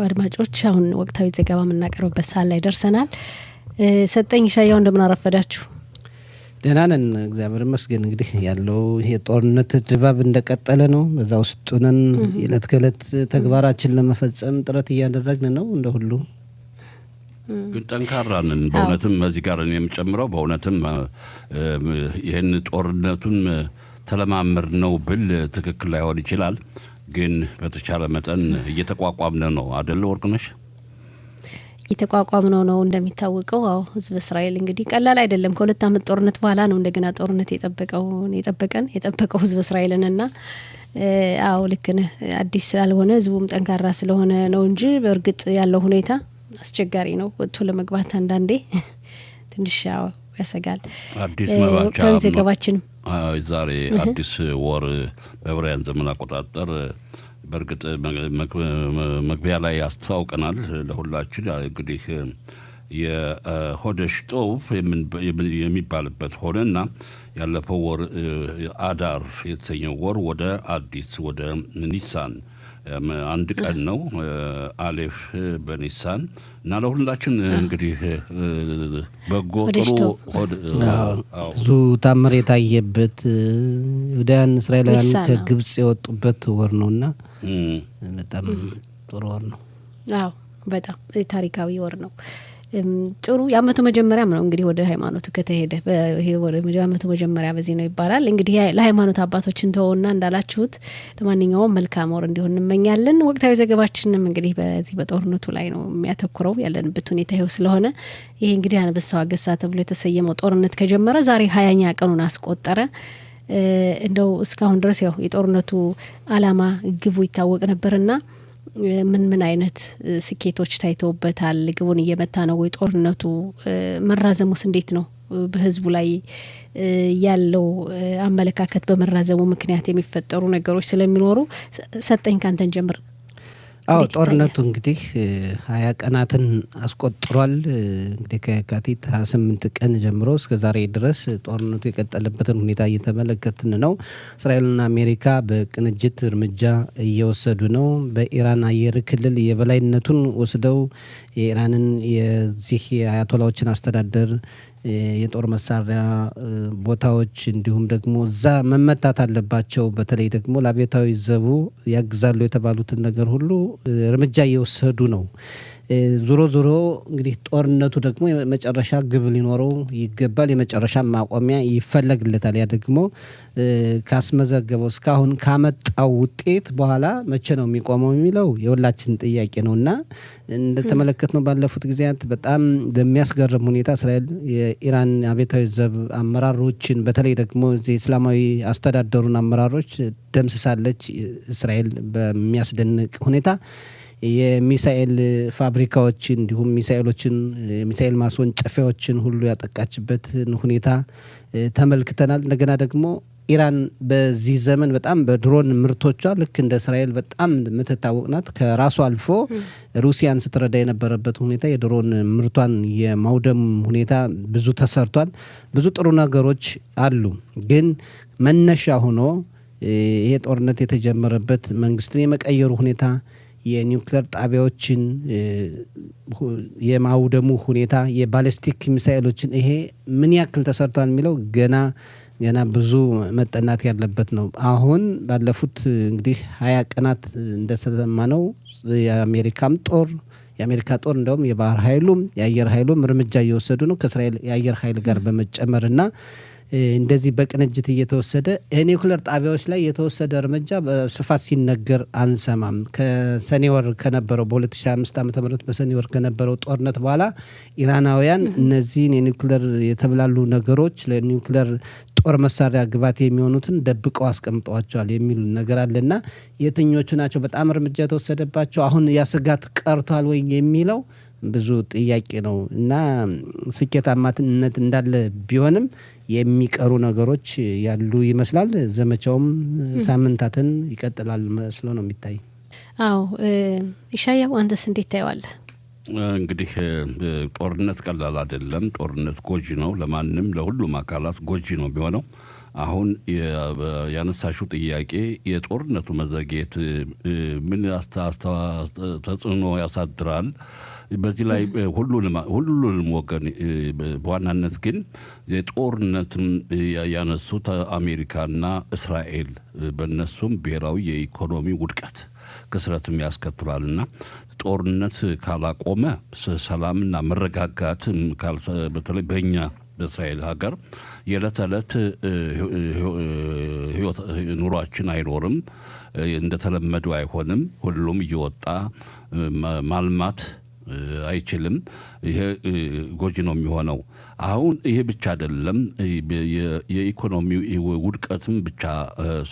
አድማጮች አሁን ወቅታዊ ዘገባ የምናቀርብበት ሰዓት ላይ ደርሰናል። ሰጠኝ ሻያው እንደምን አረፈዳችሁ? ደህና ነን እግዚአብሔር ይመስገን። እንግዲህ ያለው ይሄ ጦርነት ድባብ እንደቀጠለ ነው። በዛ ውስጥ ሆነን የዕለት ከዕለት ተግባራችን ለመፈጸም ጥረት እያደረግን ነው። እንደ ሁሉ ግን ጠንካራ ነን በእውነትም። እዚህ ጋር እኔ የምጨምረው በእውነትም ይህን ጦርነቱን ተለማመር ነው ብል ትክክል ላይሆን ይችላል። ግን በተቻለ መጠን እየተቋቋምነ ነው አይደል ወርቅነሽ? እየተቋቋምነው ነው እንደሚታወቀው። አዎ ህዝብ እስራኤል እንግዲህ ቀላል አይደለም። ከ2 አመት ጦርነት በኋላ ነው እንደገና ጦርነት የጠበቀው ህዝብ እስራኤልንና አዎ ልክ ነህ። አዲስ ስላልሆነ ህዝቡም ጠንካራ ስለሆነ ነው እንጂ በእርግጥ ያለው ሁኔታ አስቸጋሪ ነው። ወጥቶ ለመግባት አንዳንዴ ትንሽ ያሰጋል። አዲስ መባቻ ዘገባችንም ዛሬ አዲስ ወር በዕብራውያን ዘመን አቆጣጠር በርግጥ መግቢያ ላይ ያስተዋውቀናል ለሁላችን። እንግዲህ የሆደሽ ጦብ የሚባልበት ሆነና ያለፈው ወር አዳር የተሰኘው ወር ወደ አዲስ ወደ ኒሳን አንድ ቀን ነው አሌፍ በኒሳን እና ለሁላችን እንግዲህ በጎ ጥሩ ብዙ ታምር የታየበት ወዳን እስራኤላውያን ከግብጽ የወጡበት ወር ነውና በጣም ጥሩ ወር ነው። አዎ በጣም ታሪካዊ ወር ነው። ጥሩ የአመቱ መጀመሪያም ነው እንግዲህ ወደ ሃይማኖቱ ከተሄደ ይሄ ወደ አመቱ መጀመሪያ በዚህ ነው ይባላል። እንግዲህ ለሃይማኖት አባቶችን ተወውና እንዳላችሁት ለማንኛውም መልካም ወር እንዲሆን እንመኛለን። ወቅታዊ ዘገባችንም እንግዲህ በዚህ በጦርነቱ ላይ ነው የሚያተኩረው። ያለንበት ሁኔታ ይኸው ስለሆነ ይሄ እንግዲህ አንበሳው አገሳ ተብሎ የተሰየመው ጦርነት ከጀመረ ዛሬ 20ኛ ቀኑን አስቆጠረ። እንደው እስካሁን ድረስ ያው የጦርነቱ አላማ ግቡ ይታወቅ ነበርና ምን አይነት ስኬቶች ታይተውበታል? ግቡን እየመታ ነው ወይ? ጦርነቱ መራዘሙስ እንዴት ነው? በህዝቡ ላይ ያለው አመለካከት በመራዘሙ ምክንያት የሚፈጠሩ ነገሮች ስለሚኖሩ ሰጠኝ ካንተን ጀምር። አዎ ጦርነቱ እንግዲህ 20 ቀናትን አስቆጥሯል። እንግዲህ ከየካቲት 28 ቀን ጀምሮ እስከ ዛሬ ድረስ ጦርነቱ የቀጠለበትን ሁኔታ እየተመለከትን ነው። እስራኤልና አሜሪካ በቅንጅት እርምጃ እየወሰዱ ነው። በኢራን አየር ክልል የበላይነቱን ወስደው የኢራንን የዚህ የአያቶላዎችን አስተዳደር የጦር መሳሪያ ቦታዎች እንዲሁም ደግሞ እዛ መመታት አለባቸው በተለይ ደግሞ ለአብዮታዊ ዘቡ ያግዛሉ የተባሉትን ነገር ሁሉ እርምጃ እየወሰዱ ነው። ዞሮ እንግዲህ ጦርነቱ ደግሞ የመጨረሻ ግብ ሊኖረው ይገባል። የመጨረሻ ማቆሚያ ይፈለግለታል። ያ ደግሞ ካስመዘገበው እስካሁን ካመጣው ውጤት በኋላ መቼ ነው የሚቆመው የሚለው የሁላችን ጥያቄ ነውና እንደተመለከትነው ባለፉት ጊዜያት በጣም በሚያስገርም ሁኔታ እስራኤል የኢራን አብዮታዊ ዘብ አመራሮችን በተለይ ደግሞ እስላማዊ አስተዳደሩን አመራሮች ደምስሳለች። እስራኤል በሚያስደንቅ ሁኔታ የሚሳኤል ፋብሪካዎችን እንዲሁም ሚሳኤሎችን የሚሳኤል ማስወንጨፊያዎችን ሁሉ ያጠቃችበትን ሁኔታ ተመልክተናል። እንደገና ደግሞ ኢራን በዚህ ዘመን በጣም በድሮን ምርቶቿ ልክ እንደ እስራኤል በጣም የምትታወቅ ናት። ከራሷ አልፎ ሩሲያን ስትረዳ የነበረበት ሁኔታ የድሮን ምርቷን የማውደም ሁኔታ ብዙ ተሰርቷል። ብዙ ጥሩ ነገሮች አሉ። ግን መነሻ ሆኖ ይሄ ጦርነት የተጀመረበት መንግስትን የመቀየሩ ሁኔታ የኒውክሌር ጣቢያዎችን የማውደሙ ሁኔታ የባሊስቲክ ሚሳኤሎችን ይሄ ምን ያክል ተሰርቷል የሚለው ገና ብዙ መጠናት ያለበት ነው። አሁን ባለፉት እንግዲህ 20 ቀናት እንደሰማነው የአሜሪካ ጦር እንደውም የባህር ኃይሉም የአየር ኃይሉም እርምጃ እየወሰዱ ነው ከእስራኤል የአየር ኃይል ጋር በመጨመርና እንደዚህ በቅንጅት እየተወሰደ ኒውክሌር ጣቢያዎች ላይ የተወሰደ እርምጃ በስፋት ሲነገር አንሰማም። ከሰኔ ወር ከነበረው በ2005 ዓ.ም በሰኔ ወር ከነበረው ጦርነት በኋላ ኢራናውያን እነዚህን የኒውክሌር የተብላሉ ነገሮች ለኒውክሌር ጦር መሳሪያ ግባት የሚሆኑትን ደብቀው አስቀምጠዋቸዋል የሚሉ ነገር አለና የትኞቹ ናቸው በጣም እርምጃ የተወሰደባቸው? አሁን ያስጋት ቀርቷል ወይ የሚለው ብዙ ጥያቄ ነው እና ስኬታማነት እንዳለ ቢሆንም የሚቀሩ ነገሮች ያሉ ይመስላል። ዘመቻውም ሳምንታትን ይቀጥላል መስሎ ነው የሚታይ። አዎ ኢሻያው አንተስ እንዴት ታየዋለህ? እንግዲህ ጦርነት ቀላል አይደለም። ጦርነት ጎጂ ነው፣ ለማንም ለሁሉም አካላት ጎጂ ነው የሚሆነው። አሁን ያነሳሽው ጥያቄ የጦርነቱ መዘግየት ምን ተጽዕኖ ያሳድራል? በዚህ ላይ ሁሉንም ወገን በዋናነት ግን የጦርነትን ያነሱት አሜሪካና እስራኤል በእነሱም ብሔራዊ የኢኮኖሚ ውድቀት ክስረትም ያስከትላልና ጦርነት ካላቆመ ሰላምና መረጋጋት በተለይ በእኛ በእስራኤል ሀገር የዕለት ተዕለት ህይወት ኑሯችን አይኖርም፣ እንደተለመደው አይሆንም። ሁሉም እየወጣ ማልማት አይችልም። ይሄ ጎጂ ነው የሚሆነው። አሁን ይሄ ብቻ አይደለም፣ የኢኮኖሚው ውድቀትም ብቻ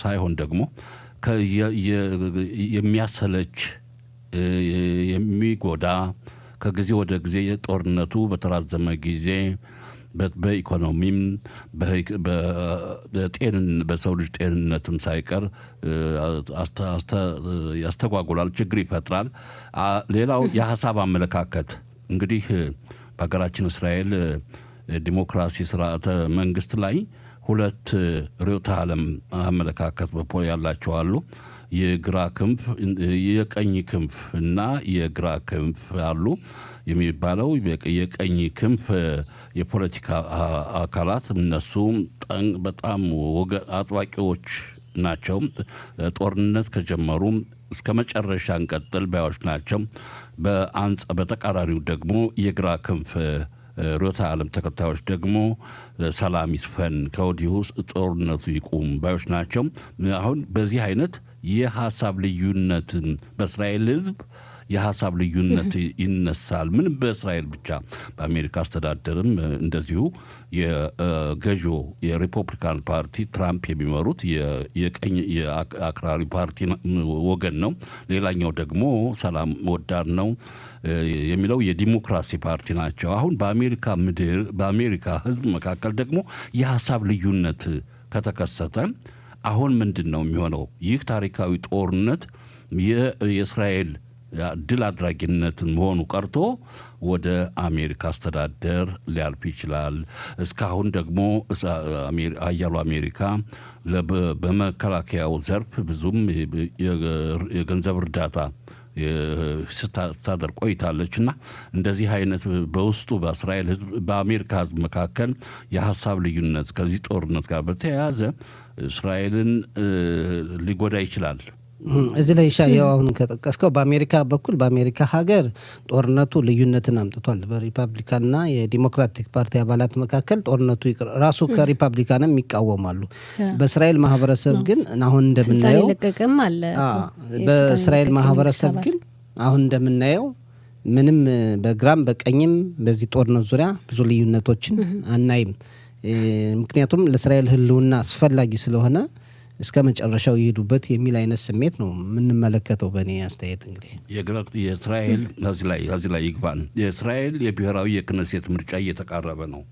ሳይሆን ደግሞ የሚያሰለች የሚጎዳ ከጊዜ ወደ ጊዜ ጦርነቱ በተራዘመ ጊዜ በኢኮኖሚም በሰው ልጅ ጤንነትም ሳይቀር ያስተጓጉላል፣ ችግር ይፈጥራል። ሌላው የሀሳብ አመለካከት እንግዲህ በሀገራችን እስራኤል ዲሞክራሲ ስርዓተ መንግስት ላይ ሁለት ርዕዮተ ዓለም አመለካከት ያላቸው አሉ። የግራ ክንፍ የቀኝ ክንፍ እና የግራ ክንፍ አሉ የሚባለው የቀኝ ክንፍ የፖለቲካ አካላት እነሱም በጣም አጥባቂዎች ናቸው። ጦርነት ከጀመሩ እስከ መጨረሻ እንቀጥል ባዮች ናቸው። በተቃራኒው ደግሞ የግራ ክንፍ ርዕዮተ ዓለም ተከታዮች ደግሞ ሰላም ይስፈን ከወዲሁ ጦርነቱ ይቁም ባዮች ናቸው። አሁን በዚህ አይነት የሀሳብ ልዩነትን በእስራኤል ሕዝብ የሀሳብ ልዩነት ይነሳል። ምን በእስራኤል ብቻ በአሜሪካ አስተዳደርም እንደዚሁ የገዢው የሪፐብሊካን ፓርቲ ትራምፕ የሚመሩት የቀኝ የአክራሪ ፓርቲ ወገን ነው። ሌላኛው ደግሞ ሰላም ወዳድ ነው የሚለው የዲሞክራሲ ፓርቲ ናቸው። አሁን በአሜሪካ ምድር በአሜሪካ ሕዝብ መካከል ደግሞ የሀሳብ ልዩነት ከተከሰተ አሁን ምንድን ነው የሚሆነው? ይህ ታሪካዊ ጦርነት የእስራኤል ድል አድራጊነትን መሆኑ ቀርቶ ወደ አሜሪካ አስተዳደር ሊያልፍ ይችላል። እስካሁን ደግሞ አያሉ አሜሪካ በመከላከያው ዘርፍ ብዙም የገንዘብ እርዳታ ስታደር ቆይታለች እና እንደዚህ አይነት በውስጡ በእስራኤል ህዝብ በአሜሪካ ህዝብ መካከል የሀሳብ ልዩነት ከዚህ ጦርነት ጋር በተያያዘ እስራኤልን ሊጎዳ ይችላል። እዚህ ላይ ሻያው አሁን ከጠቀስከው በአሜሪካ በኩል በአሜሪካ ሀገር ጦርነቱ ልዩነትን አምጥቷል። በሪፐብሊካንና የዲሞክራቲክ ፓርቲ አባላት መካከል ጦርነቱ ራሱ ከሪፐብሊካንም ይቃወማሉ። በእስራኤል ማህበረሰብ ግን አሁን እንደምናየው በእስራኤል ማህበረሰብ ግን አሁን እንደምናየው ምንም በግራም በቀኝም በዚህ ጦርነት ዙሪያ ብዙ ልዩነቶችን አናይም። ምክንያቱም ለእስራኤል ህልውና አስፈላጊ ስለሆነ እስከ መጨረሻው ይሄዱበት የሚል አይነት ስሜት ነው የምንመለከተው። በእኔ አስተያየት እንግዲህ የእስራኤል እዚህ ላይ ይግባን። የእስራኤል የብሔራዊ የክነሴት ምርጫ እየተቃረበ ነው።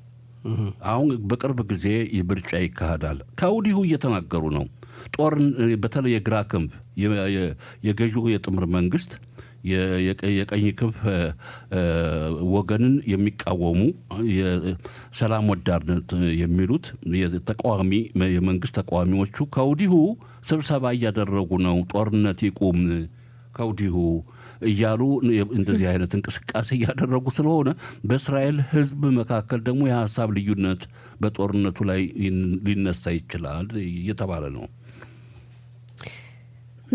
አሁን በቅርብ ጊዜ ምርጫ ይካሄዳል ከወዲሁ እየተናገሩ ነው። በተለይ የግራ ክንፍ የገዢው የጥምር መንግስት የቀኝ ክንፍ ወገንን የሚቃወሙ የሰላም ወዳድነት የሚሉት ተቃዋሚ የመንግስት ተቃዋሚዎቹ ከወዲሁ ስብሰባ እያደረጉ ነው። ጦርነት ይቁም ከወዲሁ እያሉ እንደዚህ አይነት እንቅስቃሴ እያደረጉ ስለሆነ በእስራኤል ህዝብ መካከል ደግሞ የሀሳብ ልዩነት በጦርነቱ ላይ ሊነሳ ይችላል እየተባለ ነው።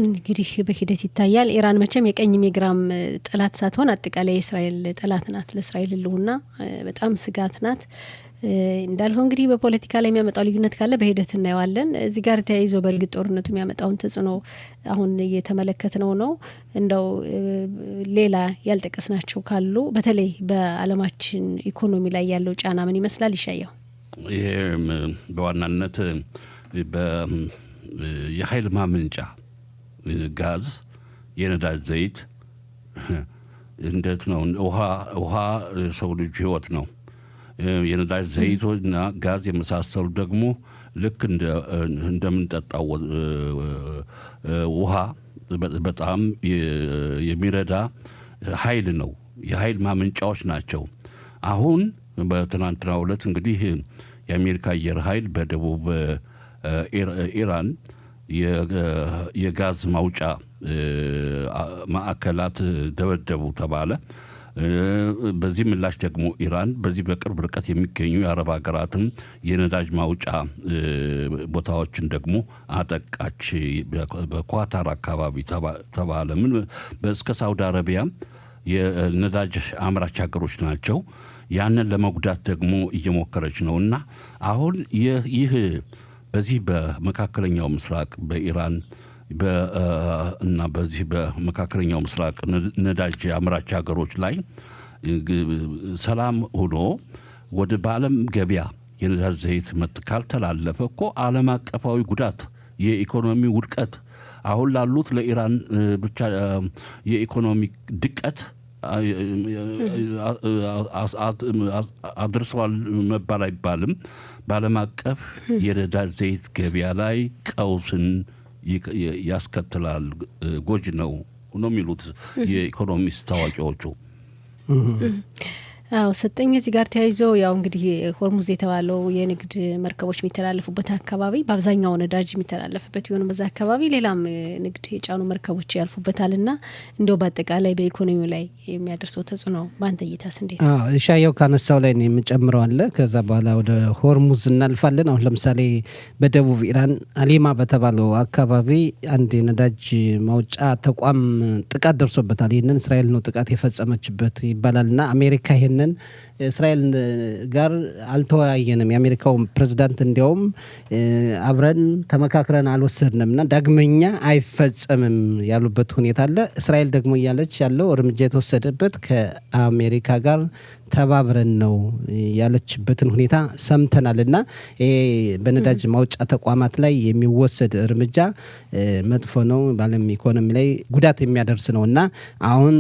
እንግዲህ በሂደት ይታያል። ኢራን መቼም የቀኝም የግራም ጠላት ሳትሆን አጠቃላይ የእስራኤል ጠላት ናት። ለእስራኤል ህልውና በጣም ስጋት ናት። እንዳልኸው እንግዲህ በፖለቲካ ላይ የሚያመጣው ልዩነት ካለ በሂደት እናየዋለን። እዚህ ጋር ተያይዞ በእርግጥ ጦርነቱ የሚያመጣውን ተጽዕኖ አሁን እየተመለከትነው ነው። እንደው ሌላ ያልጠቀስናቸው ካሉ በተለይ በዓለማችን ኢኮኖሚ ላይ ያለው ጫና ምን ይመስላል? ይሻየው ይሄ በዋናነት የኃይል ማመንጫ ጋዝ፣ የነዳጅ ዘይት እንዴት ነው? ውሃ ሰው ልጅ ህይወት ነው። የነዳጅ ዘይቶና ጋዝ የመሳሰሉ ደግሞ ልክ እንደምንጠጣው ውሃ በጣም የሚረዳ ኃይል ነው። የኃይል ማመንጫዎች ናቸው። አሁን በትናንትናው ዕለት እንግዲህ የአሜሪካ አየር ኃይል በደቡብ ኢራን የጋዝ ማውጫ ማዕከላት ደበደቡ ተባለ። በዚህ ምላሽ ደግሞ ኢራን በዚህ በቅርብ ርቀት የሚገኙ የአረብ ሀገራትን የነዳጅ ማውጫ ቦታዎችን ደግሞ አጠቃች። በኳታር አካባቢ ተባለ። ምን እስከ ሳውዲ አረቢያ የነዳጅ አምራች ሀገሮች ናቸው። ያንን ለመጉዳት ደግሞ እየሞከረች ነውና አሁን ይህ በዚህ በመካከለኛው ምስራቅ በኢራን እና በዚህ በመካከለኛው ምስራቅ ነዳጅ አምራች ሀገሮች ላይ ሰላም ሆኖ ወደ በዓለም ገበያ የነዳጅ ዘይት ካልተላለፈ እኮ ዓለም አቀፋዊ ጉዳት፣ የኢኮኖሚ ውድቀት አሁን ላሉት ለኢራን ብቻ የኢኮኖሚ ድቀት አድርሰዋል መባል አይባልም። በዓለም አቀፍ የነዳጅ ዘይት ገበያ ላይ ቀውስን ያስከትላል፣ ጎጂ ነው የሚሉት የኢኮኖሚስት ታዋቂዎቹ። አዎ ሰጠኝ። እዚህ ጋር ተያይዞ ያው እንግዲህ ሆርሙዝ የተባለው የንግድ መርከቦች የሚተላለፉበት አካባቢ በአብዛኛው ነዳጅ የሚተላለፍበት የሆነ በዛ አካባቢ ሌላም ንግድ የጫኑ መርከቦች ያልፉበታል እና እንዲያው በአጠቃላይ በኢኮኖሚው ላይ የሚያደርሰው ተጽዕኖ በአንተ እይታስ እንዴት ነው? ሻየው ካነሳው ላይ ነው የምጨምረው አለ። ከዛ በኋላ ወደ ሆርሙዝ እናልፋለን። አሁን ለምሳሌ በደቡብ ኢራን አሊማ በተባለው አካባቢ አንድ የነዳጅ ማውጫ ተቋም ጥቃት ደርሶበታል። ይህንን እስራኤል ነው ጥቃት የፈጸመችበት ይባላል እና አሜሪካ ይህንን እስራኤል ጋር አልተወያየንም፣ የአሜሪካው ፕሬዝዳንት እንዲያውም አብረን ተመካክረን አልወሰድንም እና ዳግመኛ አይፈጸምም ያሉበት ሁኔታ አለ። እስራኤል ደግሞ እያለች ያለው እርምጃ የተወሰደበት ከአሜሪካ ጋር ተባብረን ነው ያለችበትን ሁኔታ ሰምተናል እና ይሄ በነዳጅ ማውጫ ተቋማት ላይ የሚወሰድ እርምጃ መጥፎ ነው፣ በዓለም ኢኮኖሚ ላይ ጉዳት የሚያደርስ ነው እና አሁን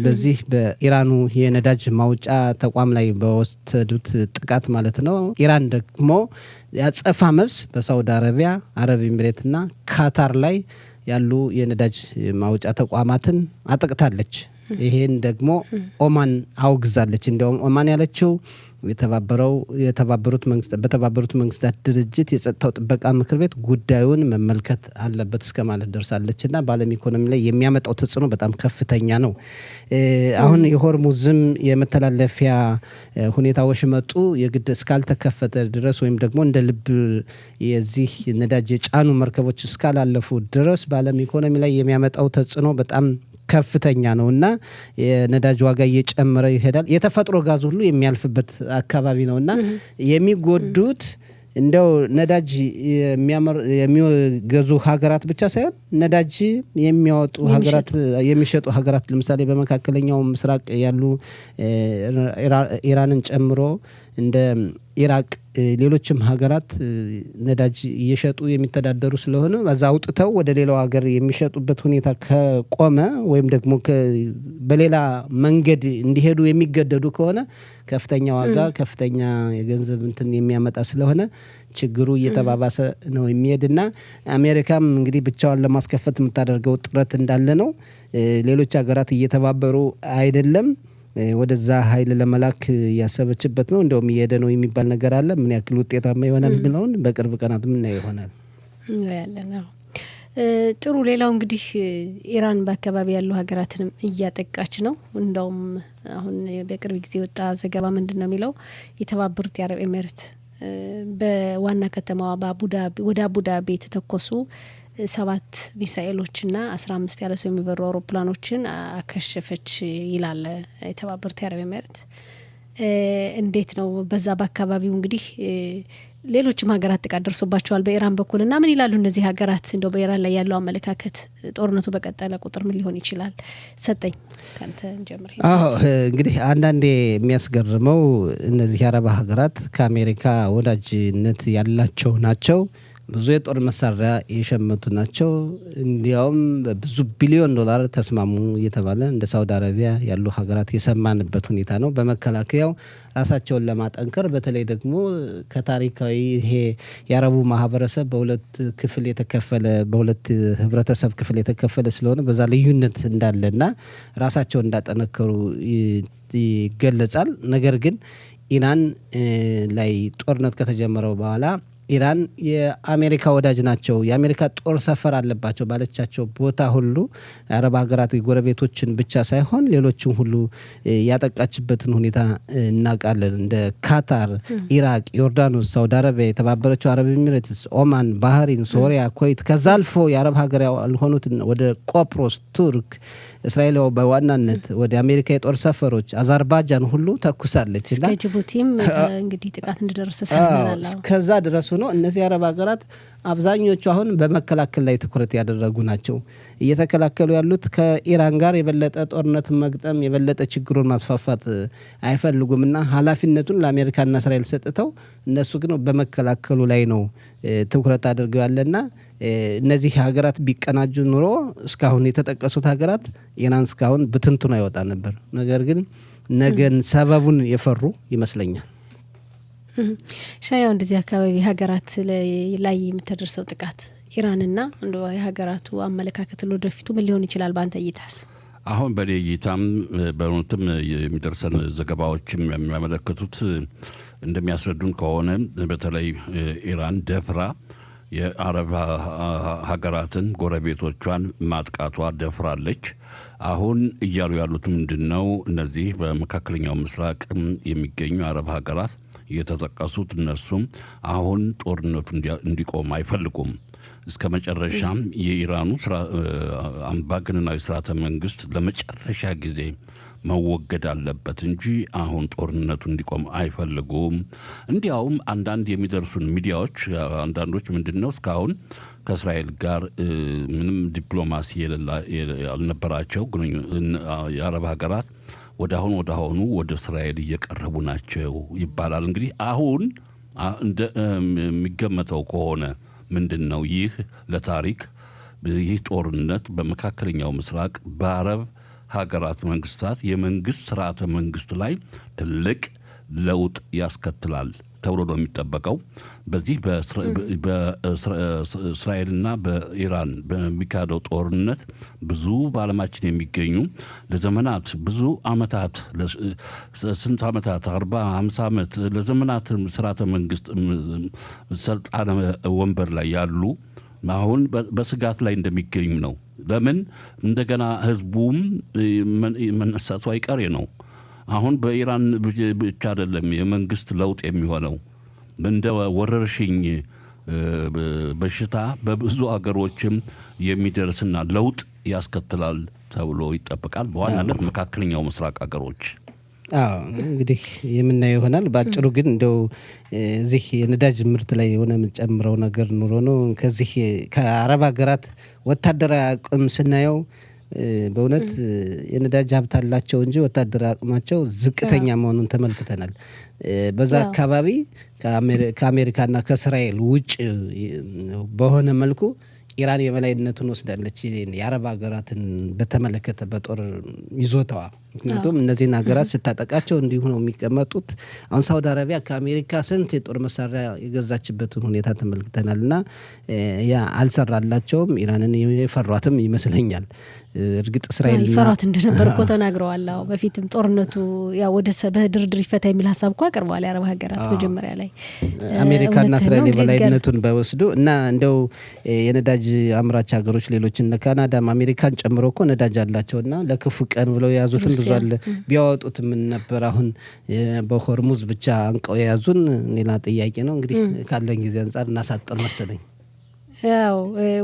በዚህ በኢራኑ የነዳጅ ማውጫ ተቋም ላይ በወሰዱት ጥቃት ማለት ነው ኢራን ደግሞ ያጸፋ መልስ በሳውዲ አረቢያ፣ አረብ ኤሚሬትና ካታር ላይ ያሉ የነዳጅ ማውጫ ተቋማትን አጥቅታለች። ይሄን ደግሞ ኦማን አውግዛለች። እንዲያውም ኦማን ያለችው በተባበሩት መንግስታት ድርጅት የጸጥታው ጥበቃ ምክር ቤት ጉዳዩን መመልከት አለበት እስከ ማለት ደርሳለች እና በዓለም ኢኮኖሚ ላይ የሚያመጣው ተጽዕኖ በጣም ከፍተኛ ነው። አሁን የሆርሙዝም የመተላለፊያ ሁኔታዎች መጡ የግድ እስካልተከፈተ ድረስ ወይም ደግሞ እንደ ልብ የዚህ ነዳጅ የጫኑ መርከቦች እስካላለፉ ድረስ በዓለም ኢኮኖሚ ላይ የሚያመጣው ተጽዕኖ በጣም ከፍተኛ ነው እና የነዳጅ ዋጋ እየጨመረ ይሄዳል። የተፈጥሮ ጋዝ ሁሉ የሚያልፍበት አካባቢ ነው እና የሚጎዱት እንደው ነዳጅ የሚገዙ ሀገራት ብቻ ሳይሆን ነዳጅ የሚያወጡ ሀገራት የሚሸጡ ሀገራት ለምሳሌ በመካከለኛው ምስራቅ ያሉ ኢራንን ጨምሮ እንደ ኢራቅ ሌሎችም ሀገራት ነዳጅ እየሸጡ የሚተዳደሩ ስለሆነ በዛ አውጥተው ወደ ሌላው ሀገር የሚሸጡበት ሁኔታ ከቆመ ወይም ደግሞ በሌላ መንገድ እንዲሄዱ የሚገደዱ ከሆነ ከፍተኛ ዋጋ ከፍተኛ የገንዘብ እንትን የሚያመጣ ስለሆነ ችግሩ እየተባባሰ ነው የሚሄድና አሜሪካም እንግዲህ ብቻዋን ለማስከፈት የምታደርገው ጥረት እንዳለ ነው። ሌሎች ሀገራት እየተባበሩ አይደለም። ወደዛ ኃይል ለመላክ ያሰበችበት ነው። እንደውም እየሄደ ነው የሚባል ነገር አለ። ምን ያክል ውጤታማ ይሆናል የሚለውን በቅርብ ቀናት ምናየው ይሆናል ያለ ነው። ጥሩ። ሌላው እንግዲህ ኢራን በአካባቢ ያሉ ሀገራትንም እያጠቃች ነው። እንደውም አሁን በቅርብ ጊዜ ወጣ ዘገባ ምንድን ነው የሚለው የተባበሩት የአረብ ኤሚሬት በዋና ከተማዋ ወደ አቡዳቢ የተተኮሱ 7 ሚሳኤሎችና 15 ያለ ሰው የሚበሩ አውሮፕላኖችን አከሸፈች ይላል የተባበሩት የአረብ ኤሚሬት። እንዴት ነው በዛ በአካባቢው እንግዲህ ሌሎችም ሀገራት ጥቃት ደርሶባቸዋል በኢራን በኩል እና ምን ይላሉ እነዚህ ሀገራት? እንደው በኢራን ላይ ያለው አመለካከት ጦርነቱ በቀጠለ ቁጥር ምን ሊሆን ይችላል? ሰጠኝ ካንተ እንጀምር። እንግዲህ አንዳንዴ የሚያስገርመው እነዚህ የአረብ ሀገራት ከአሜሪካ ወዳጅነት ያላቸው ናቸው። ብዙ የጦር መሳሪያ የሸመቱ ናቸው። እንዲያውም ብዙ ቢሊዮን ዶላር ተስማሙ እየተባለ እንደ ሳውዲ አረቢያ ያሉ ሀገራት የሰማንበት ሁኔታ ነው። በመከላከያው ራሳቸውን ለማጠንከር በተለይ ደግሞ ከታሪካዊ ይሄ የአረቡ ማህበረሰብ በሁለት ህብረተሰብ ክፍል የተከፈለ ስለሆነ በዛ ልዩነት እንዳለና ራሳቸውን እንዳጠነከሩ ይገለጻል። ነገር ግን ኢራን ላይ ጦርነት ከተጀመረው በኋላ ኢራን የአሜሪካ ወዳጅ ናቸው፣ የአሜሪካ ጦር ሰፈር አለባቸው ባለቻቸው ቦታ ሁሉ የአረብ ሀገራት ጎረቤቶችን ብቻ ሳይሆን ሌሎችን ሁሉ ያጠቃችበትን ሁኔታ እናውቃለን። እንደ ካታር፣ ኢራቅ፣ ዮርዳኖስ፣ ሳውዲ አረቢያ፣ የተባበረችው አረብ ኤሚሬትስ፣ ኦማን፣ ባህሪን፣ ሶሪያ፣ ኩዌት ከዛ አልፎ የአረብ ሀገር ያልሆኑትን ወደ ቆጵሮስ፣ ቱርክ፣ እስራኤል በዋናነት ወደ አሜሪካ የጦር ሰፈሮች አዘርባጃን ሁሉ ተኩሳለች። እስከ ጅቡቲም እንግዲህ ጥቃት እንደደረሰ ሰምተናል። እስከዛ ድረሱ ነው። እነዚህ አረብ ሀገራት አብዛኞቹ አሁን በመከላከል ላይ ትኩረት ያደረጉ ናቸው። እየተከላከሉ ያሉት ከኢራን ጋር የበለጠ ጦርነት መግጠም የበለጠ ችግሩን ማስፋፋት አይፈልጉም እና ኃላፊነቱን ለአሜሪካና እስራኤል ሰጥተው እነሱ ግን በመከላከሉ ላይ ነው ትኩረት አድርገው ያለና እነዚህ ሀገራት ቢቀናጁ ኑሮ እስካሁን የተጠቀሱት ሀገራት ኢራን እስካሁን ብትንቱን አይወጣ ነበር። ነገር ግን ነገን ሰበቡን የፈሩ ይመስለኛል። ሻያው እንደዚህ አካባቢ ሀገራት ላይ የምትደርሰው ጥቃት ኢራንና እንደ የሀገራቱ አመለካከት ለወደፊቱ ምን ሊሆን ይችላል በአንተ እይታስ? አሁን በኔ እይታም በእውነትም የሚደርሰን ዘገባዎችም የሚያመለክቱት እንደሚያስረዱን ከሆነ በተለይ ኢራን ደፍራ የአረብ ሀገራትን ጎረቤቶቿን ማጥቃቷ ደፍራለች። አሁን እያሉ ያሉት ምንድን ነው? እነዚህ በመካከለኛው ምስራቅ የሚገኙ አረብ ሀገራት የተጠቀሱት እነሱም አሁን ጦርነቱ እንዲቆም አይፈልጉም። እስከ መጨረሻም የኢራኑ አምባገነናዊ ስርዓተ መንግስት ለመጨረሻ ጊዜ መወገድ አለበት እንጂ አሁን ጦርነቱ እንዲቆም አይፈልጉም። እንዲያውም አንዳንድ የሚደርሱን ሚዲያዎች አንዳንዶች ምንድን ነው እስካሁን ከእስራኤል ጋር ምንም ዲፕሎማሲ ያልነበራቸው የአረብ ሀገራት ወደ አሁኑ ወደ እስራኤል እየቀረቡ ናቸው ይባላል። እንግዲህ አሁን የሚገመተው ከሆነ ምንድን ነው ይህ ለታሪክ ይህ ጦርነት በመካከለኛው ምስራቅ በአረብ ሀገራት መንግስታት የመንግስት ስርዓተ መንግስት ላይ ትልቅ ለውጥ ያስከትላል ተብሎ ነው የሚጠበቀው። በዚህ በእስራኤልና በኢራን በሚካሄደው ጦርነት ብዙ በዓለማችን የሚገኙ ለዘመናት ብዙ አመታት ስንት አመታት 40-50 ዓመት ለዘመናት ስርዓተ መንግስት ስልጣነ ወንበር ላይ ያሉ አሁን በስጋት ላይ እንደሚገኙ ነው። ለምን እንደገና ህዝቡም መነሳቱ አይቀሬ ነው። አሁን በኢራን ብቻ አይደለም የመንግስት ለውጥ የሚሆነው እንደ ወረርሽኝ በሽታ በብዙ ሀገሮችም የሚደርስና ለውጥ ያስከትላል ተብሎ ይጠበቃል። በዋናነት መካከለኛው ምስራቅ ሀገሮች እንግዲህ የምናየው ይሆናል። በአጭሩ ግን እንደው እዚህ የነዳጅ ምርት ላይ የሆነ የምንጨምረው ነገር ኑሮ ነው። ከዚህ ከአረብ ሀገራት ወታደራዊ አቅም ስናየው በእውነት የነዳጅ ሀብት አላቸው እንጂ ወታደራዊ አቅማቸው ዝቅተኛ መሆኑን ተመልክተናል። በዛ አካባቢ ከአሜሪካና ከእስራኤል ውጭ በሆነ መልኩ ኢራን የበላይነቱን ወስዳለች የአረብ ሀገራትን በተመለከተ በጦር ይዞታዋ። ምክንያቱም እነዚህን ሀገራት ስታጠቃቸው እንዲሁ ነው የሚቀመጡት። አሁን ሳውዲ አረቢያ ከአሜሪካ ስንት የጦር መሳሪያ የገዛችበትን ሁኔታ ተመልክተናል እና ያ አልሰራላቸውም። ኢራንን የፈሯትም ይመስለኛል። እርግጥ እስራኤል ይፈሯት እንደነበር እኮ ተናግረዋል። በፊትም ጦርነቱ ወደ በድርድር ይፈታ የሚል ሀሳብ እኮ አቅርበዋል የአረብ ሀገራት መጀመሪያ ላይ አሜሪካና እስራኤል የበላይነቱን በወስዱ እና እንደው የነዳጅ አምራች ሀገሮች ሌሎች እነ ካናዳም አሜሪካን ጨምሮ እኮ ነዳጅ አላቸውና ለክፉ ቀን ብለው የያዙትን ብዙ አለ። ቢያወጡት ምን ነበር? አሁን በሆርሙዝ ብቻ አንቀው የያዙን ሌላ ጥያቄ ነው። እንግዲህ ካለን ጊዜ አንጻር እናሳጥር መሰለኝ። ያው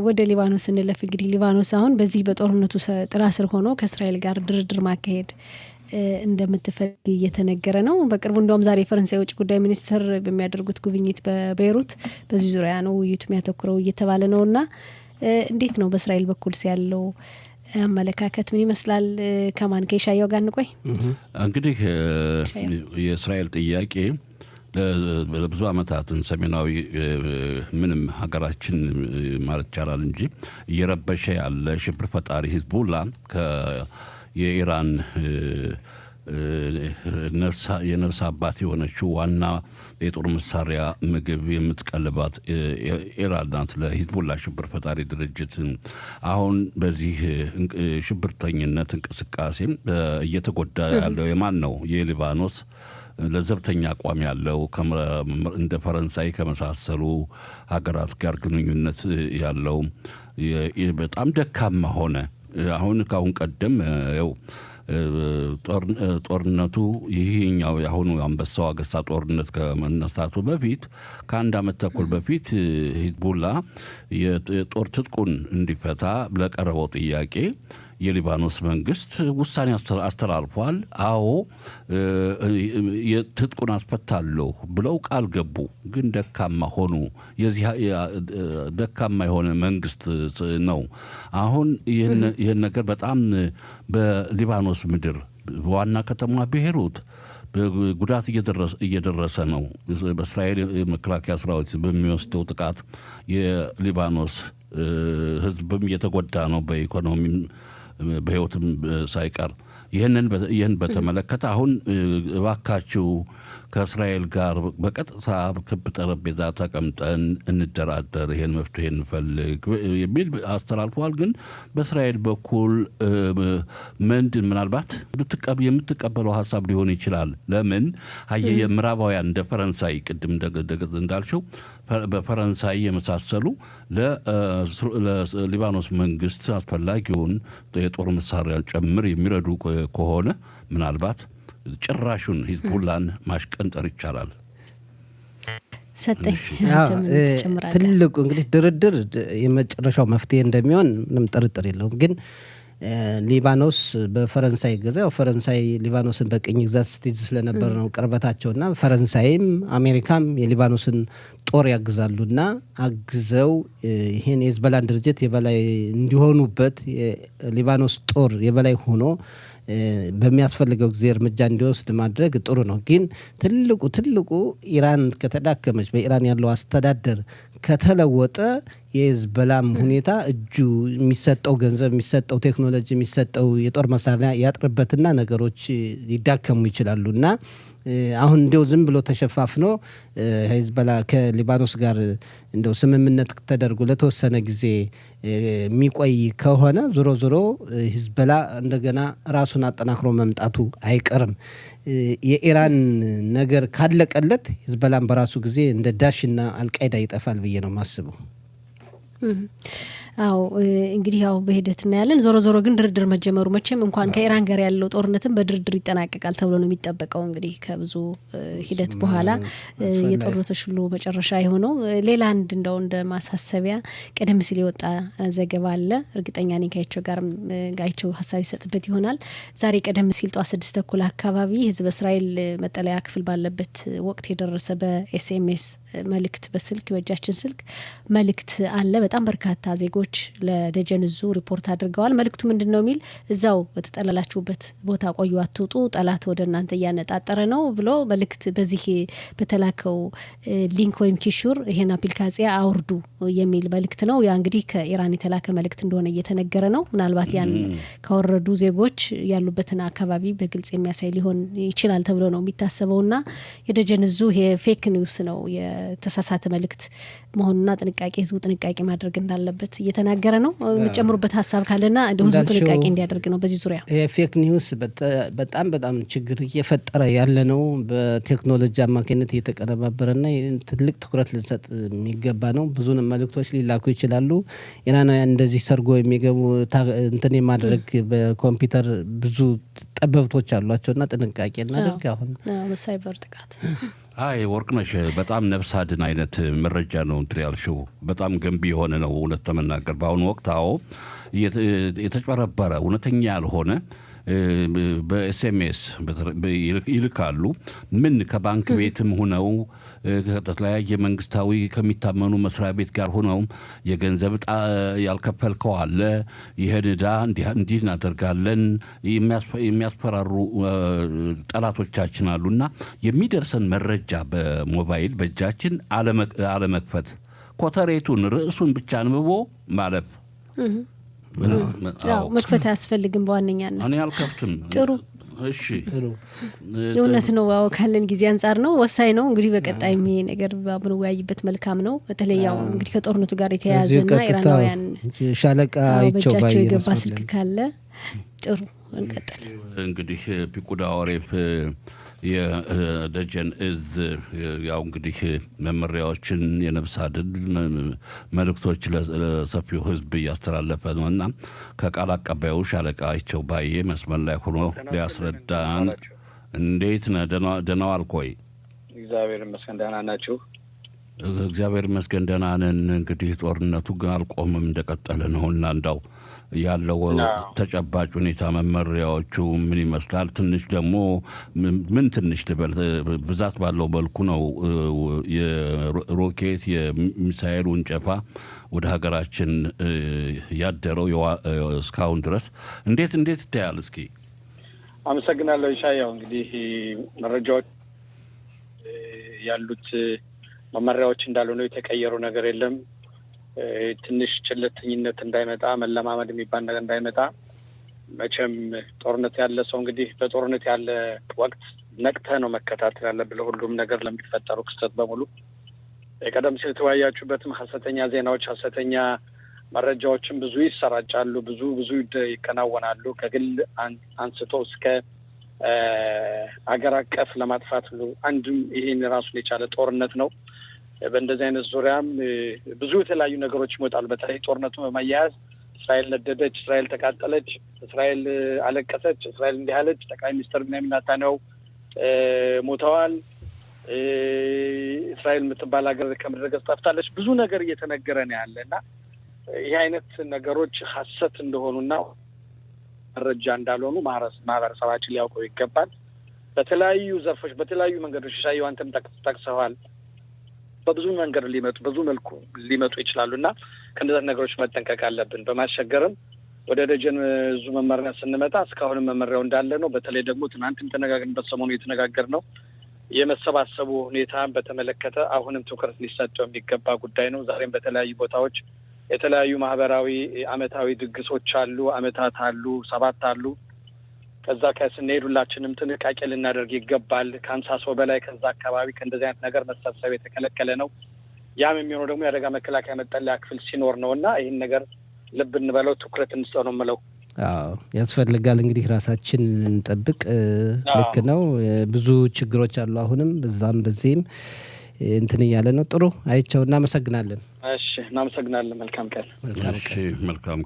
ወደ ሊባኖስ እንለፍ። እንግዲህ ሊባኖስ አሁን በዚህ በጦርነቱ ጥላ ስር ሆኖ ከእስራኤል ጋር ድርድር ማካሄድ እንደምትፈልግ እየተነገረ ነው። በቅርቡ እንደውም ዛሬ የፈረንሳይ ውጭ ጉዳይ ሚኒስትር በሚያደርጉት ጉብኝት በቤይሩት በዚህ ዙሪያ ነው ውይይቱ የሚያተኩረው እየተባለ ነው። እና እንዴት ነው በእስራኤል በኩል ያለው አመለካከት ምን ይመስላል? ከማን ከሻያው ጋር እንቆይ። እንግዲህ የእስራኤል ጥያቄ ለብዙ ዓመታትን ሰሜናዊ ምንም ሀገራችን ማለት ይቻላል እንጂ እየረበሸ ያለ ሽብር ፈጣሪ ሂዝቡላ የኢራን የነፍስ አባት የሆነችው ዋና የጦር መሳሪያ ምግብ የምትቀልባት ኢራን ናት ለሂዝቡላ ሽብር ፈጣሪ ድርጅት። አሁን በዚህ ሽብርተኝነት እንቅስቃሴ እየተጎዳ ያለው የማን ነው? የሊባኖስ ለዘብተኛ አቋም ያለው እንደ ፈረንሳይ ከመሳሰሉ ሀገራት ጋር ግንኙነት ያለው በጣም ደካማ ሆነ። አሁን ካሁን ቀደም ያው ጦርነቱ ይህኛው የአሁኑ አንበሳው አገሳ ጦርነት ከመነሳቱ በፊት ከአንድ ዓመት ተኩል በፊት ሂዝቡላ የጦር ትጥቁን እንዲፈታ ለቀረበው ጥያቄ የሊባኖስ መንግስት ውሳኔ አስተላልፏል። አዎ የትጥቁን አስፈታለሁ ብለው ቃል ገቡ። ግን ደካማ ሆኑ። የዚህ ደካማ የሆነ መንግስት ነው። አሁን ይህን ነገር በጣም በሊባኖስ ምድር ዋና ከተማ ቤይሩት ጉዳት እየደረሰ ነው። በእስራኤል መከላከያ ሰራዊት በሚወስደው ጥቃት የሊባኖስ ህዝብም እየተጎዳ ነው፣ በኢኮኖሚም በህይወትም ሳይቀር። ይህን በተመለከተ አሁን እባካችሁ ከእስራኤል ጋር በቀጥታ ክብ ጠረጴዛ ተቀምጠን እንደራደር፣ ይህን መፍትሄ እንፈልግ የሚል አስተላልፈዋል። ግን በእስራኤል በኩል ምናልባት የምትቀበለው ሀሳብ ሊሆን ይችላል። ለምን የምዕራባውያን እንደ ፈረንሳይ ቅድም እንዳልሽው በፈረንሳይ የመሳሰሉ ለሊባኖስ መንግስት አስፈላጊውን የጦር መሳሪያ ጭምር የሚረዱ ከሆነ ምናልባት ጭራሹን ሂዝቡላን ማሽቀንጠር ይቻላል። ሰጠኝ ትልቁ እንግዲህ ድርድር የመጨረሻው መፍትሄ እንደሚሆን ምንም ጥርጥር የለውም። ግን ሊባኖስ በፈረንሳይ ገዛ ፈረንሳይ ሊባኖስን በቅኝ ግዛት ስትይዝ ስለነበር ነው ቅርበታቸውና ፈረንሳይም አሜሪካም የሊባኖስን ጦር ያግዛሉና አግዘው ይሄን የሂዝቦላን ድርጅት የበላይ እንዲሆኑበት የሊባኖስ ጦር የበላይ ሆኖ በሚያስፈልገው ጊዜ እርምጃ እንዲወስድ ማድረግ ጥሩ ነው። ግን ትልቁ ኢራን ከተዳከመች በኢራን ያለው አስተዳደር ከተለወጠ የሂዝቦላም ሁኔታ እጁ የሚሰጠው ገንዘብ የሚሰጠው ቴክኖሎጂ የሚሰጠው የጦር መሳሪያ ያጥርበትና ነገሮች ሊዳከሙ ይችላሉ እና አሁን እንደው ዝም ብሎ ተሸፋፍኖ ሂዝቦላ ከሊባኖስ ጋር እንደው ስምምነት ተደርጎ ለተወሰነ ጊዜ የሚቆይ ከሆነ ዞሮ ሂዝቦላ እንደገና ራሱን አጠናክሮ መምጣቱ አይቀርም። የኢራን ነገር ካለቀለት ሂዝቦላን በራሱ ጊዜ እንደ ዳሽና አልቃይዳ ይጠፋል ብዬ ነው የማስበው። አዎ እንግዲህ ያው በሂደት እናያለን። ዞሮ ግን ድርድር መጀመሩ መቼም እንኳን ከኢራን ጋር ያለው ጦርነትም በድርድር ይጠናቀቃል ተብሎ ነው የሚጠበቀው። እንግዲህ ከብዙ ሂደት በኋላ የጦርነቶች ሁሉ መጨረሻ የሆነው። ሌላ አንድ እንደው እንደ ማሳሰቢያ ቀደም ሲል የወጣ ዘገባ አለ። እርግጠኛ ነኝ ጋይቸው ሀሳብ ይሰጥበት ይሆናል። ዛሬ ቀደም ሲል ጠዋት 6:30 አካባቢ ህዝብ እስራኤል መጠለያ ክፍል ባለበት ወቅት የደረሰ በኤስኤምኤስ መልእክት በስልክ በእጃችን ስልክ መልእክት አለ። በጣም በርካታ ዜጎች ለደጀን እዙ ሪፖርት አድርገዋል። መልእክቱ ምንድነው የሚል እዛው በተጠለላችሁበት ቦታ ቆዩ፣ አትውጡ፣ ጠላት ወደ እናንተ እያነጣጠረ ነው ብሎ መልእክት በዚህ በተላከው ሊንክ ወይም ኪሹር ይሄን አፕሊካሲያ አውርዱ የሚል መልእክት ነው። ያ እንግዲህ ከኢራን የተላከ መልእክት እንደሆነ እየተነገረ ነው። ምናልባት ያን ካወረዱ ዜጎች ያሉበትን አካባቢ በግልጽ የሚያሳይ ሊሆን ይችላል ተብሎ ነው የሚታሰበውና የደጀን እዙ ፌክ ኒውስ ነው የተሳሳተ መልእክት መሆኑና ጥንቃቄ ህዝቡ ጥንቃቄ ማድረግ እንዳለበት እየተናገረ ነው። የምትጨምሩበት ሀሳብ ካለና ህዝቡ ጥንቃቄ እንዲያደርግ ነው። በዚህ ዙሪያ ፌክ ኒውስ በጣም ችግር እየፈጠረ ያለ ነው። በቴክኖሎጂ አማካኝነት እየተቀነባበረና ትልቅ ትኩረት ልንሰጥ የሚገባ ነው። ብዙ መልእክቶች ሊላኩ ይችላሉ። ኢራናውያን እንደዚህ ሰርጎ የሚገቡ እንትን የማድረግ በኮምፒውተር ብዙ ጠበብቶች አሏቸውና ጥንቃቄ እናደርግ። አሁን በሳይበር ጥቃት ወርቅነሽ በጣም ነፍስ አድን አይነት መረጃ ነው እንትን ያልሽው። በጣም ገንቢ የሆነ ነው። እውነት ተመናገር በአሁኑ ወቅት የተጨበረበረ እውነተኛ ያልሆነ በኤስኤምኤስ ይልካሉ። ምን ከባንክ ቤትም ሆነው ከተለያየ መንግስታዊ ከሚታመኑ መስሪያ ቤት ጋር ሆነው የገንዘብ ያልከፈልከው አለ፣ ይሄን ዕዳ እንዲህ እናደርጋለን የሚያስፈራሩ ጠላቶቻችን አሉና የሚደርሰን መረጃ በሞባይል በእጃችን አለመክፈት፣ ኮተሬቱን ርዕሱን ብቻ አንብቦ ማለፍ መክፈት አያስፈልግም። በዋነኛነት እኔ አልከፍትም። ጥሩ እሺ፣ እውነት ነው። ያው ካለን ጊዜ አንጻር ነው፣ ወሳኝ ነው። እንግዲህ በቀጣይ ይሄ ነገር ብንወያይበት መልካም ነው። በተለይ ያው እንግዲህ ከጦርነቱ ጋር የተያያዘና ኢራናውያን ሻለቃ በእጃቸው የገባ ስልክ ካለ ጥሩ እንቀጥል። እንግዲህ ፒቁዳ ኦሬፍ የደጀን እዝ ያው እንግዲህ መመሪያዎችን የነፍስ አድን መልእክቶች ለሰፊው ሕዝብ እያስተላለፈ ነው እና ከቃል አቀባዩ ሻለቃ አይቸው ባዬ መስመር ላይ ሆኖ ሊያስረዳን። እንዴት ነህ? ደህና ዋልክ ወይ? እግዚአብሔር ይመስገን ደህና ናችሁ? እግዚአብሔር ይመስገን ደህና ነን። እንግዲህ ጦርነቱ ግን አልቆምም፣ እንደቀጠለ ነው እና እንዳው ያለው ተጨባጭ ሁኔታ መመሪያዎቹ ምን ይመስላል? ትንሽ ደግሞ ምን ትንሽ ልበል፣ ብዛት ባለው መልኩ ነው የሮኬት የሚሳኤል ውንጨፋ ወደ ሀገራችን ያደረው እስካሁን ድረስ እንዴት ይታያል? እስኪ አመሰግናለሁ ኢሳያው። እንግዲህ መረጃዎች ያሉት መመሪያዎች እንዳሉ ነው። የተቀየሩ ነገር የለም። ትንሽ ችለተኝነት እንዳይመጣ፣ መለማመድ የሚባል ነገር እንዳይመጣ። መቼም ጦርነት ያለ ሰው እንግዲህ በጦርነት ያለ ወቅት ነቅተህ ነው መከታተል ያለብህ ሁሉም ነገር ለሚፈጠሩ ክስተት በሙሉ። ቀደም ሲል የተወያያችሁበትም ሀሰተኛ ዜናዎች፣ ሀሰተኛ መረጃዎችን ብዙ ይሰራጫሉ፣ ብዙ ይከናወናሉ። ከግል አንስቶ እስከ አገር አቀፍ ለማጥፋት ሁሉ አንድም ይሄን ራሱን የቻለ ጦርነት ነው። በእንደዚህ አይነት ዙሪያም ብዙ የተለያዩ ነገሮች ይመጣሉ። በተለይ ጦርነቱ በማያያዝ እስራኤል ነደደች፣ እስራኤል ተቃጠለች፣ እስራኤል አለቀሰች፣ እስራኤል እንዲህ አለች፣ ጠቅላይ ሚኒስትር ቤንያሚን ኔታንያሁ ሞተዋል፣ እስራኤል የምትባል ሀገር ከምድረ ገጽ ጠፍታለች፣ ብዙ ነገር እየተነገረ ነው ያለ እና ይህ አይነት ነገሮች ሀሰት እንደሆኑና መረጃ እንዳልሆኑ ማህበረሰባችን ሊያውቀው ይገባል። በተለያዩ ዘርፎች በተለያዩ መንገዶች ሻዩ አንተም ጠቅሰዋል። በብዙ መንገድ ብዙ መልኩ ሊመጡ ይችላሉ እና ከእነዚህ ነገሮች መጠንቀቅ አለብን። በማስቸገርም ወደ ደጀን እዙ መመሪያ ስንመጣ እስካሁንም መመሪያው እንዳለ ነው። በተለይ ደግሞ ትናንትም ተነጋግረንበት ሰሞኑ የተነጋገር ነው የመሰባሰቡ ሁኔታ በተመለከተ አሁንም ትኩረት ሊሰጠው የሚገባ ጉዳይ ነው። ዛሬም በተለያዩ ቦታዎች የተለያዩ ማህበራዊ አመታዊ ድግሶች አሉ፣ አመታት አሉ፣ ሰባት አሉ። ከዛ ከስንሄድ ሁላችንም ጥንቃቄ ልናደርግ ይገባል። ከአምሳ ሰው በላይ ከዛ አካባቢ ከእንደዚህ አይነት ነገር መሰብሰብ የተከለከለ ነው። ያም የሚሆነው ደግሞ የአደጋ መከላከያ መጠለያ ክፍል ሲኖር ነው እና ይህን ነገር ልብ እንበለው፣ ትኩረት እንስጠው ነው የምለው። ያስፈልጋል እንግዲህ ራሳችን እንጠብቅ። ልክ ነው። ብዙ ችግሮች አሉ አሁንም በዛም በዚህም እንትን እያለ ነው። ጥሩ አይቸው፣ እናመሰግናለን። እሺ፣ እናመሰግናለን። መልካም ቀን። መልካም ቀን።